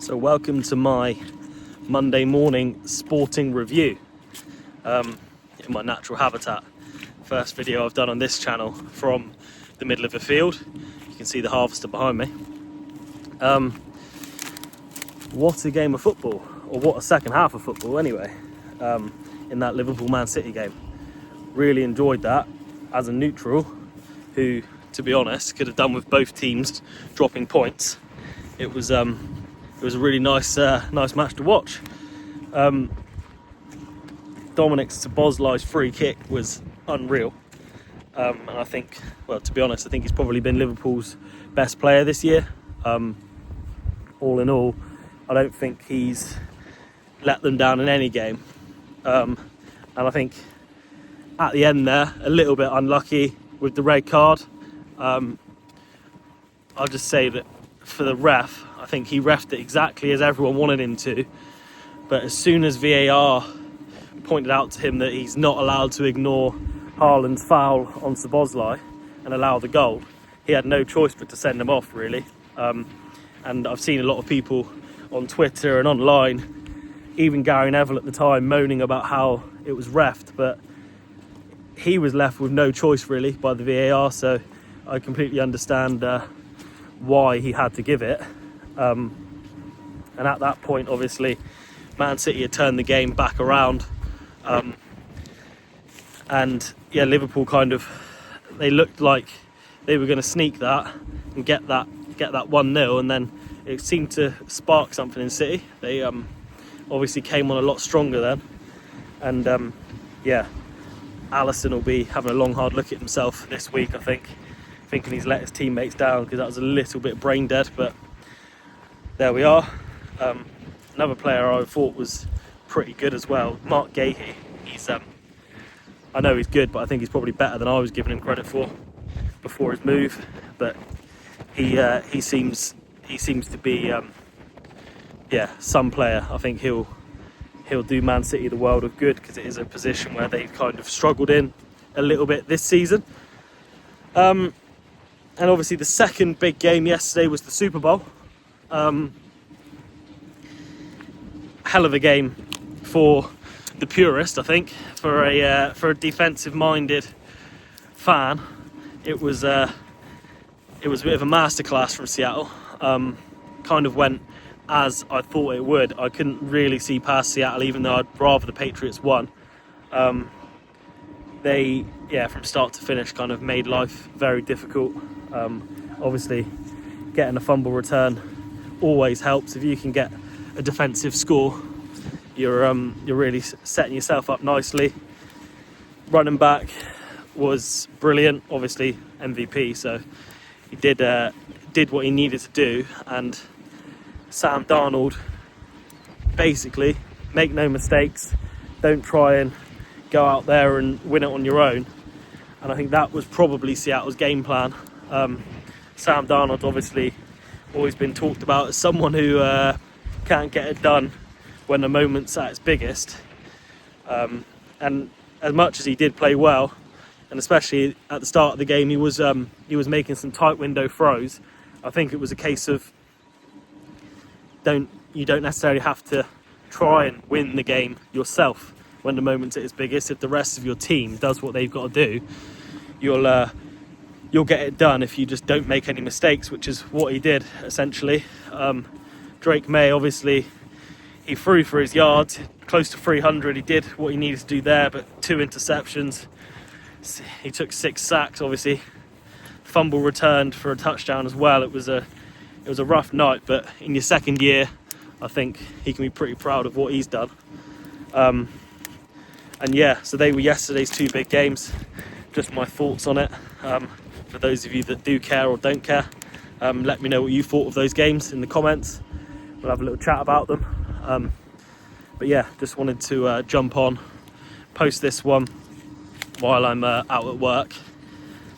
So welcome to my Monday morning sporting review in my natural habitat. First video I've done on this channel from the middle of a field. You can see the harvester behind me. What a game of football, or what a second half of football anyway, in that Liverpool Man City game. Really enjoyed that as a neutral who, to be honest, could have done with both teams dropping points. It was a really nice match to watch. Dominic Szoboszlai's free kick was unreal, and I think, well, to be honest, I think he's probably been Liverpool's best player this year. All in all, I don't think he's let them down in any game, and I think at the end there, a little bit unlucky with the red card. I'll just say that for the ref, I think he refed it exactly as everyone wanted him to, but as soon as VAR pointed out to him that he's not allowed to ignore Haaland's foul on Szoboszlai and allow the goal, he had no choice but to send him off, really. And I've seen a lot of people on Twitter and online, even Gary Neville at the time, moaning about how it was refed, but he was left with no choice really by the VAR, so I completely understand why he had to give it. And at that point, obviously, Man City had turned the game back around. And yeah, Liverpool they looked like they were going to sneak that and get that 1-0, and then it seemed to spark something in City. They obviously came on a lot stronger then, and yeah, Alisson will be having a long hard look at himself this week, I think, thinking he's let his teammates down, because that was a little bit brain dead, but there we are. Another player I thought was pretty good as well, Mark Gahey. He's I know he's good, but I think he's probably better than I was giving him credit for before his move. But he seems to be some player. I think he'll do Man City the world of good, because it is a position where they've kind of struggled in a little bit this season. And obviously the second big game yesterday was the Superbowl. Hell of a game for the purist, I think. For a defensive-minded fan, it was a bit of a masterclass from Seattle. Kind of went as I thought it would. I couldn't really see past Seattle, even though I'd rather the Patriots won. They, from start to finish, kind of made life very difficult. Obviously, getting a fumble return always helps. If you can get a defensive score, you're really setting yourself up nicely. Running back was brilliant, obviously MVP, so he did what he needed to do. And Sam Darnold, basically, make no mistakes, don't try and go out there and win it on your own. And I think that was probably Seattle's game plan. Sam Darnold obviously always been talked about as someone who can't get it done when the moment's at its biggest. And as much as he did play well, and especially at the start of the game, he was making some tight window throws. I think it was a case of you don't necessarily have to try and win the game yourself when the moment's at its biggest. If the rest of your team does what they've got to do, you'll get it done if you just don't make any mistakes, which is what he did essentially. Drake May, obviously, he threw for his yards, close to 300. He did what he needed to do there, but 2 interceptions. He took 6 sacks, obviously. Fumble returned for a touchdown as well. It was a rough night, but in your second year, I think he can be pretty proud of what he's done. And yeah, so they were yesterday's 2 big games. Just my thoughts on it. For those of you that do care or don't care, let me know what you thought of those games in the comments. We'll have a little chat about them. But yeah, just wanted to jump on, post this one while I'm out at work,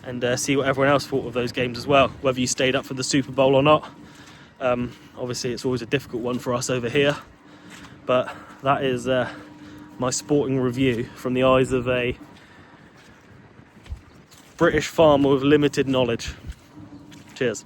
and see what everyone else thought of those games as well, whether you stayed up for the Super Bowl or not. Obviously it's always a difficult one for us over here, but that is my sporting review from the eyes of a British farmer with limited knowledge. Cheers.